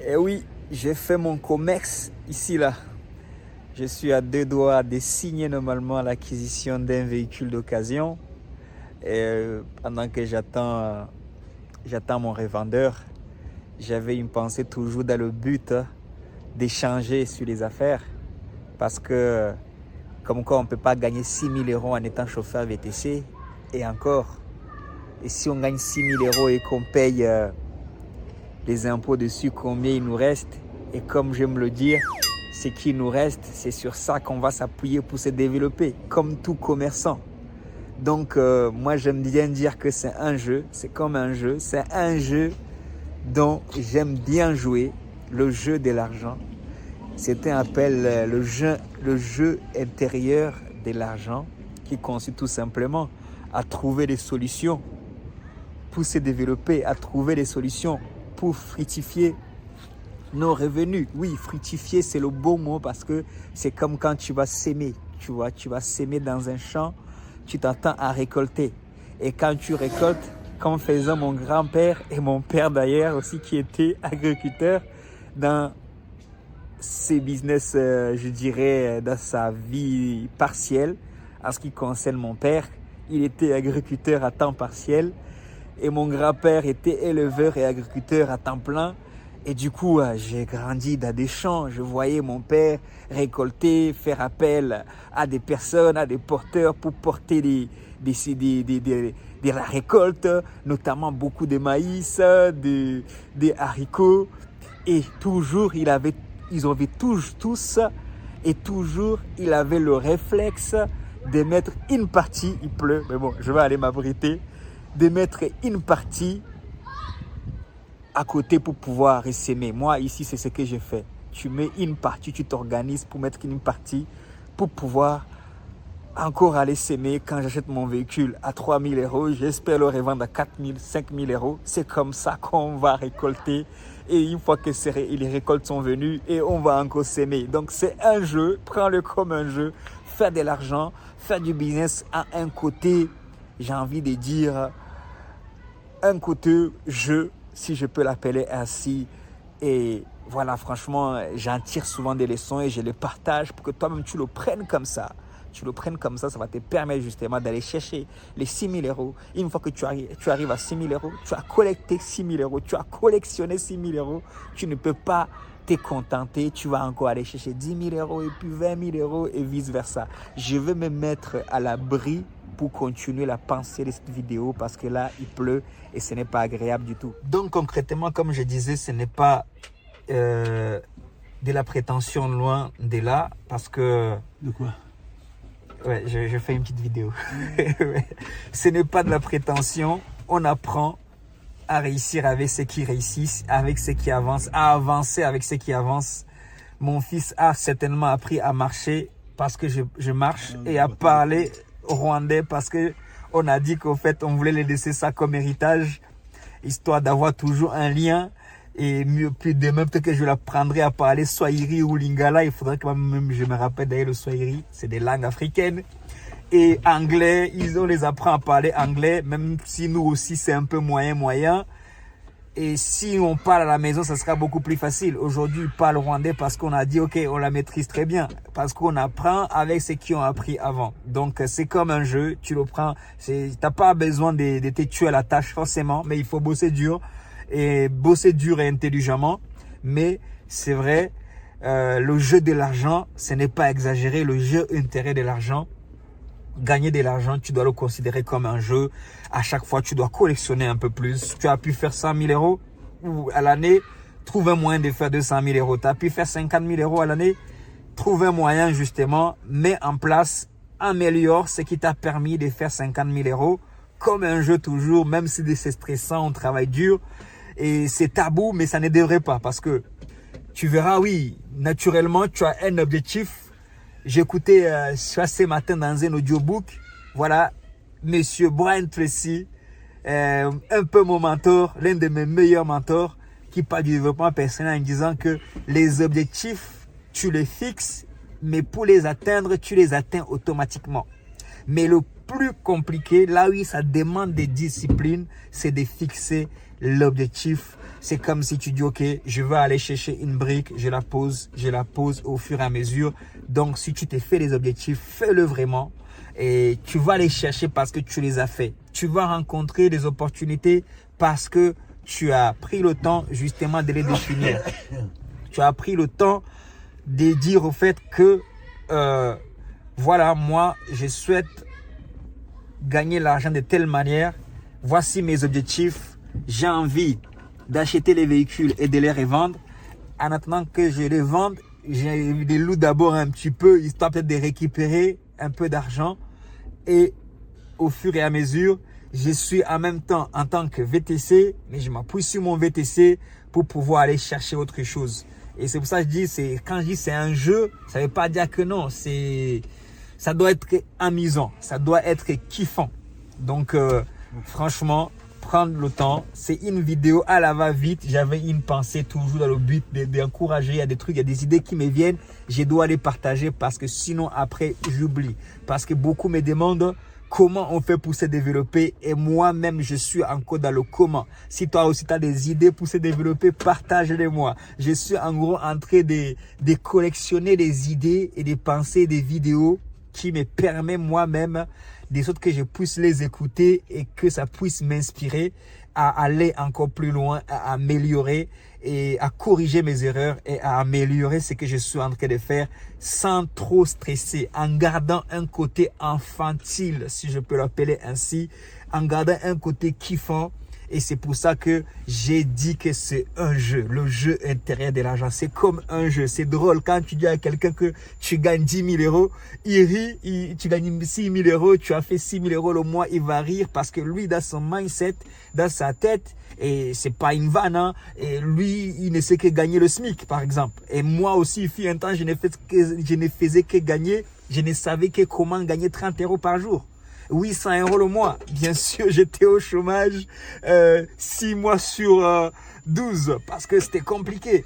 Et oui, j'ai fait mon COMEX ici là. Je suis à 2 doigts de signer normalement l'acquisition d'un véhicule d'occasion. Et pendant que j'attends mon revendeur, j'avais une pensée toujours dans le but d'échanger sur les affaires. Parce que comme quoi on ne peut pas gagner 6 000 € en étant chauffeur VTC. Et encore, et si on gagne 6 000 € et qu'on paye les impôts dessus, combien il nous reste? Et comme j'aime le dire, ce qui nous reste, c'est sur ça qu'on va s'appuyer pour se développer, comme tout commerçant. Donc moi j'aime bien dire que c'est un jeu, c'est comme un jeu, c'est un jeu dont j'aime bien jouer, le jeu de l'argent. Certains appellent le jeu intérieur de l'argent, qui consiste tout simplement à trouver des solutions pour se développer, à trouver des solutions pour fructifier nos revenus. Oui, fructifier, c'est le bon mot parce que c'est comme quand tu vas s'aimer. Tu vois, tu vas s'aimer dans un champ, tu t'attends à récolter. Et quand tu récoltes, comme faisait mon grand-père et mon père d'ailleurs aussi qui était agriculteur dans ses business, je dirais, dans sa vie partielle. En ce qui concerne mon père, il était agriculteur à temps partiel et mon grand-père était éleveur et agriculteur à temps plein. Et du coup, j'ai grandi dans des champs. Je voyais mon père récolter, faire appel à des personnes, à des porteurs pour porter de la récolte, notamment beaucoup de maïs, des haricots. Et toujours, ils avaient tous, et toujours, il avait le réflexe de mettre une partie, il pleut, mais bon, je vais aller m'abriter, de mettre une partie à côté pour pouvoir s'aimer. Moi, ici, c'est ce que j'ai fait. Tu mets une partie, tu t'organises pour mettre une partie pour pouvoir encore aller s'aimer. Quand j'achète mon véhicule à 3 000 €, j'espère le revendre à 4 000, 5 000 €. C'est comme ça qu'on va récolter. Et une fois que les récoltes sont venues, et on va encore s'aimer. Donc, c'est un jeu. Prends-le comme un jeu. Faire de l'argent, faire du business à un côté, j'ai envie de dire, un côté jeu, si je peux l'appeler ainsi. Et voilà, franchement, j'en tire souvent des leçons et je les partage pour que toi-même tu le prennes comme ça. Tu le prennes comme ça va te permettre justement d'aller chercher les 6 000 €. Une fois que tu arrives à 6 000 €, tu as collecté 6 000 €, tu as collectionné 6 000 €, tu ne peux pas te contenter, tu vas encore aller chercher 10 000 € et puis 20 000 € et vice versa. Je vais me mettre à l'abri pour continuer la pensée de cette vidéo parce que là, il pleut et ce n'est pas agréable du tout. Donc concrètement, comme je disais, ce n'est pas de la prétention loin de là parce que... De quoi? Ouais, je fais une petite vidéo. Ce n'est pas de la prétention, on apprend à réussir avec ceux qui réussissent, avec ceux qui avancent, à avancer avec ceux qui avancent. Mon fils a certainement appris à marcher parce que je marche et à parler rwandais parce que on a dit qu'au fait on voulait les laisser ça comme héritage, histoire d'avoir toujours un lien. Et mieux, plus demain, peut-être que je l'apprendrai à parler Swahili ou Lingala. Il faudrait que même je me rappelle d'ailleurs le Swahili. C'est des langues africaines. Et anglais, on les apprend à parler anglais, même si nous aussi c'est un peu moyen. Et si on parle à la maison, ça sera beaucoup plus facile. Aujourd'hui, ils parlent rwandais parce qu'on a dit, ok, on la maîtrise très bien. Parce qu'on apprend avec ceux qui ont appris avant. Donc, c'est comme un jeu. Tu le prends. T'as pas besoin de te tuer à la tâche forcément, mais il faut bosser dur. Et bosser dur et intelligemment, mais c'est vrai, le jeu de l'argent, ce n'est pas exagéré, le jeu intérêt de l'argent, gagner de l'argent, tu dois le considérer comme un jeu, à chaque fois tu dois collectionner un peu plus, tu as pu faire 100 000 € ou à l'année, trouve un moyen de faire 200 000 €, tu as pu faire 50 000 € à l'année, trouve un moyen justement, mets en place, améliore ce qui t'a permis de faire 50 000 €, comme un jeu toujours, même si c'est stressant, on travaille dur, et c'est tabou, mais ça ne devrait pas parce que tu verras, oui, naturellement, tu as un objectif. J'écoutais ce matin dans un audiobook, voilà, Monsieur Brian Tracy, un peu mon mentor, l'un de mes meilleurs mentors, qui parle du développement personnel en disant que les objectifs, tu les fixes, mais pour les atteindre, tu les atteins automatiquement. Mais le plus compliqué, là où ça demande des disciplines, c'est de fixer l'objectif. C'est comme si tu dis, ok, je veux aller chercher une brique, je la pose au fur et à mesure. Donc, si tu t'es fait des objectifs, fais-le vraiment. Et tu vas les chercher parce que tu les as fait. Tu vas rencontrer des opportunités parce que tu as pris le temps justement de les définir. Tu as pris le temps de dire au fait que, voilà, moi, je souhaite gagner l'argent de telle manière. Voici mes objectifs. J'ai envie d'acheter les véhicules et de les revendre. En attendant que je les vende, j'ai les loue d'abord un petit peu, histoire peut-être de récupérer un peu d'argent. Et au fur et à mesure, je suis en même temps en tant que VTC, mais je m'appuie sur mon VTC pour pouvoir aller chercher autre chose. Et c'est pour ça que je dis, quand je dis c'est un jeu, ça ne veut pas dire que non, ça doit être amusant, ça doit être kiffant. Donc franchement, prendre le temps, c'est une vidéo à la va-vite. J'avais une pensée toujours dans le but d'encourager. Il y a des trucs, il y a des idées qui me viennent. Je dois les partager parce que sinon après j'oublie. Parce que beaucoup me demandent comment on fait pour se développer et moi-même je suis encore dans le comment. Si toi aussi tu as des idées pour se développer, partage-les-moi. Je suis en gros en train de collectionner des idées et des pensées, des vidéos qui me permettent moi-même des sortes que je puisse les écouter et que ça puisse m'inspirer à aller encore plus loin, à améliorer et à corriger mes erreurs et à améliorer ce que je suis en train de faire sans trop stresser, en gardant un côté infantile, si je peux l'appeler ainsi, en gardant un côté kiffant. Et c'est pour ça que j'ai dit que c'est un jeu, le jeu intérieur de l'argent. C'est comme un jeu, c'est drôle quand tu dis à quelqu'un que tu gagnes 10 000 euros, il rit, tu gagnes 6 000 euros, tu as fait 6 000 euros le mois, il va rire parce que lui, dans son mindset, dans sa tête, et c'est pas une vanne, hein, et lui, il ne sait que gagner le SMIC, par exemple. Et moi aussi, il fut un temps, je ne faisais que gagner, je ne savais que comment gagner 30 euros par jour. 800 euros le mois. Bien sûr, j'étais au chômage 6 mois sur 12 parce que c'était compliqué.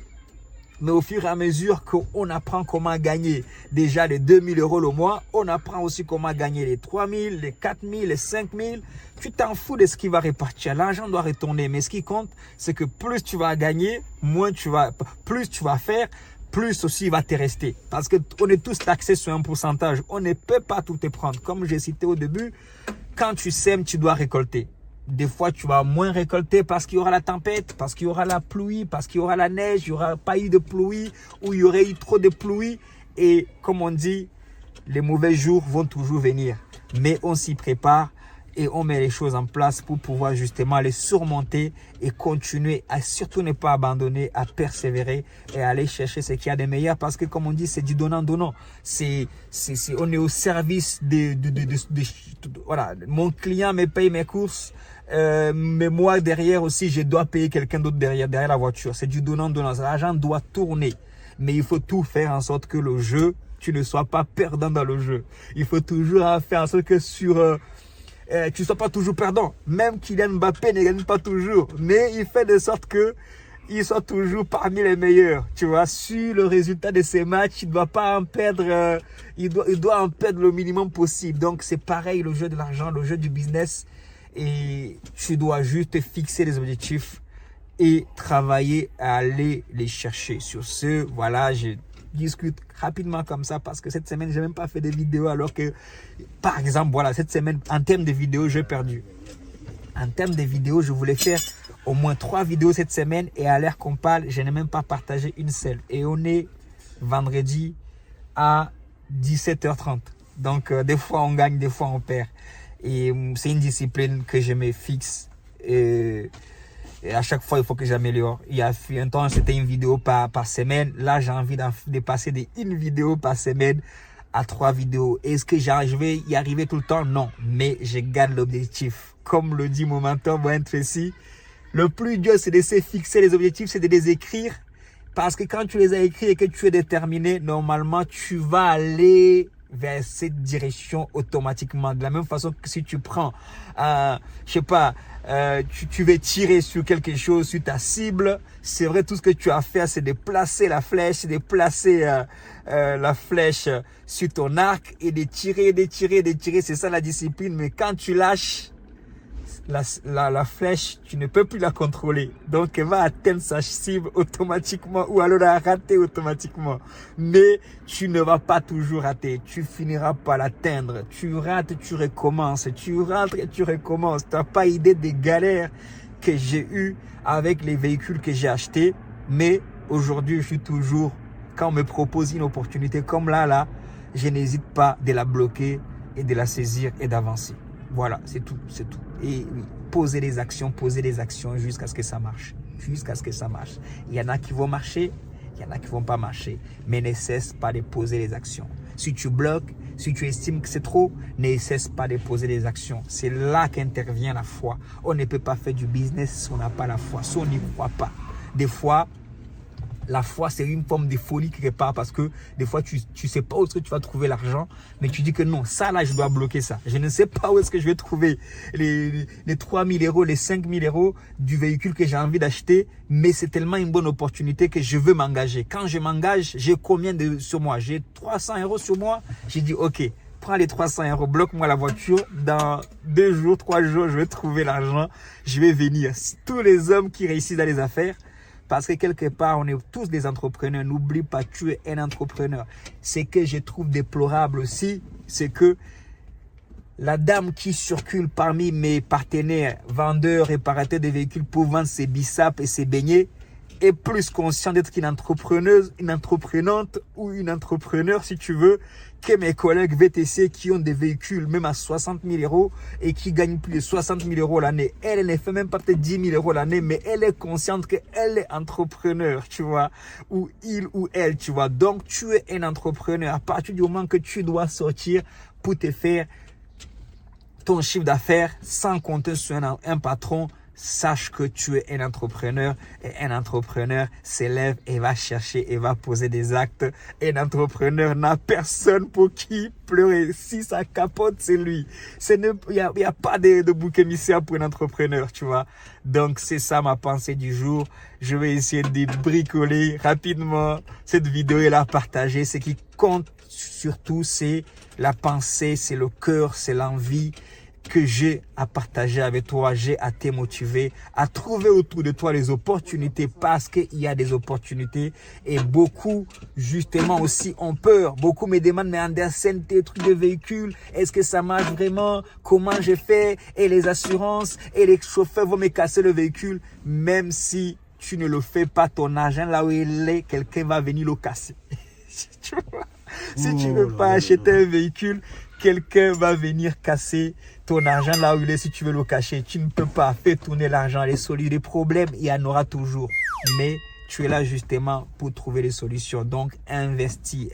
Mais au fur et à mesure qu'on apprend comment gagner déjà les 2 000 euros le mois, on apprend aussi comment gagner les 3 000, les 4 000, les 5 000. Tu t'en fous de ce qui va répartir. L'argent doit retourner. Mais ce qui compte, c'est que plus tu vas gagner, plus tu vas faire, plus aussi il va te rester. Parce qu'on est tous taxés sur un pourcentage. On ne peut pas tout te prendre. Comme j'ai cité au début, quand tu sèmes, tu dois récolter. Des fois, tu vas moins récolter parce qu'il y aura la tempête, parce qu'il y aura la pluie, parce qu'il y aura la neige, il n'y aura pas eu de pluie ou il y aurait eu trop de pluie. Et comme on dit, les mauvais jours vont toujours venir. Mais on s'y prépare et on met les choses en place pour pouvoir justement les surmonter et continuer à surtout ne pas abandonner, à persévérer et à aller chercher ce qu'il y a de meilleur parce que comme on dit, c'est du donnant-donnant. On est au service voilà, mon client me paye mes courses, mais moi derrière aussi, je dois payer quelqu'un d'autre derrière la voiture. C'est du donnant-donnant. L'argent doit tourner, mais il faut tout faire en sorte que le jeu, tu ne sois pas perdant dans le jeu. Il faut toujours faire en sorte que tu ne sois pas toujours perdant. Même Kylian Mbappé ne gagne pas toujours. Mais il fait de sorte qu'il soit toujours parmi les meilleurs. Tu vois, sur le résultat de ces matchs, il ne doit pas en perdre. Il doit en perdre le minimum possible. Donc, c'est pareil, le jeu de l'argent, le jeu du business. Et tu dois juste fixer les objectifs et travailler à aller les chercher. Sur ce, voilà, je discute rapidement comme ça parce que cette semaine, j'ai même pas fait de vidéos alors que, par exemple, voilà, cette semaine, en termes de vidéos, j'ai perdu. En termes de vidéos, je voulais faire au moins 3 vidéos cette semaine et à l'heure qu'on parle, je n'ai même pas partagé une seule. Et on est vendredi à 17h30. Donc, des fois, on gagne, des fois, on perd. Et c'est une discipline que je me fixe. Et à chaque fois, il faut que j'améliore. Il y a un temps, c'était une vidéo par semaine. Là, j'ai envie de passer de une vidéo par semaine à 3 vidéos. Est-ce que je vais y arriver tout le temps? Non. Mais je garde l'objectif. Comme le dit mon mentor Brian Tracy, le plus dur, c'est de se fixer les objectifs, c'est de les écrire. Parce que quand tu les as écrits et que tu es déterminé, normalement, tu vas aller vers cette direction automatiquement. De la même façon que si tu prends, je sais pas, tu veux tirer sur quelque chose, sur ta cible, c'est vrai, tout ce que tu as à faire, c'est de placer la flèche, de placer la flèche sur ton arc et de tirer, c'est ça la discipline. Mais quand tu lâches, la flèche, tu ne peux plus la contrôler. Donc, elle va atteindre sa cible automatiquement ou alors la rater automatiquement. Mais tu ne vas pas toujours rater. Tu finiras par l'atteindre. Tu rates, tu recommences. Tu rates et tu recommences. Tu n'as pas idée des galères que j'ai eues avec les véhicules que j'ai achetés. Mais aujourd'hui, je suis toujours, quand on me propose une opportunité comme là, je n'hésite pas de la bloquer et de la saisir et d'avancer. Voilà, c'est tout, c'est tout. Et oui, poser des actions jusqu'à ce que ça marche. Jusqu'à ce que ça marche. Il y en a qui vont marcher, il y en a qui ne vont pas marcher. Mais ne cesse pas de poser les actions. Si tu bloques, si tu estimes que c'est trop, ne cesse pas de poser des actions. C'est là qu'intervient la foi. On ne peut pas faire du business si on n'a pas la foi, si on n'y croit pas. Des fois, la foi, c'est une forme de folie quelque part parce que des fois, tu sais pas où est-ce que tu vas trouver l'argent, mais tu dis que non, ça là, je dois bloquer ça. Je ne sais pas où est-ce que je vais trouver les 3 000 euros, les 5 000 euros du véhicule que j'ai envie d'acheter, mais c'est tellement une bonne opportunité que je veux m'engager. Quand je m'engage, j'ai combien sur moi? J'ai 300 euros sur moi. J'ai dit, ok, prends les 300 euros, bloque-moi la voiture. Dans 2 jours, 3 jours, je vais trouver l'argent. Je vais venir. Tous les hommes qui réussissent dans les affaires, parce que quelque part, on est tous des entrepreneurs. N'oublie pas, tu es un entrepreneur. Ce que je trouve déplorable aussi, c'est que la dame qui circule parmi mes partenaires, vendeurs, réparateurs de véhicules pour vendre ses bissapes et ses beignets, est plus consciente d'être une entrepreneuse, une entreprenante ou une entrepreneur, si tu veux, que mes collègues VTC qui ont des véhicules même à 60 000 euros et qui gagnent plus de 60 000 euros l'année. Elle ne fait même pas peut-être 10 000 euros l'année, mais elle est consciente qu'elle est entrepreneur, tu vois, ou il ou elle, tu vois. Donc, tu es un entrepreneur à partir du moment que tu dois sortir pour te faire ton chiffre d'affaires sans compter sur un patron. Sache que tu es un entrepreneur et un entrepreneur s'élève et va chercher et va poser des actes. Un entrepreneur n'a personne pour qui pleurer. Si ça capote, c'est lui. Il n'y a pas de bouc émissaire pour un entrepreneur, tu vois. Donc, c'est ça ma pensée du jour. Je vais essayer de bricoler rapidement cette vidéo et la partager. Ce qui compte surtout, c'est la pensée, c'est le cœur, c'est l'envie que j'ai à partager avec toi, j'ai à te motiver, à trouver autour de toi les opportunités parce qu'il y a des opportunités et beaucoup justement aussi ont peur. Beaucoup me demandent, mais Andersen, tes trucs de véhicules, est-ce que ça marche vraiment? Comment j'ai fait? Et les assurances et les chauffeurs vont me casser le véhicule. Même si tu ne le fais pas, ton argent là où il est, quelqu'un va venir le casser. Tu vois? Si tu ne veux pas acheter un véhicule, quelqu'un va venir casser ton argent là où il est. Si tu veux le cacher, tu ne peux pas faire tourner l'argent. Les problèmes, il y en aura toujours. Mais tu es là justement pour trouver les solutions. Donc, investis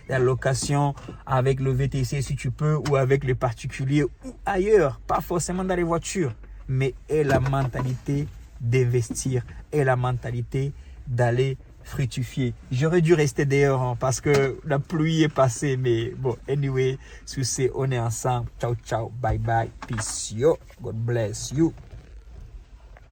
la location avec le VTC si tu peux ou avec les particuliers ou ailleurs. Pas forcément dans les voitures, mais aie la mentalité d'investir et la mentalité d'aller fructifier. J'aurais dû rester dehors hein, parce que la pluie est passée, mais bon, anyway, sur ce, on est ensemble. Ciao, ciao, bye bye, peace, yo, God bless you.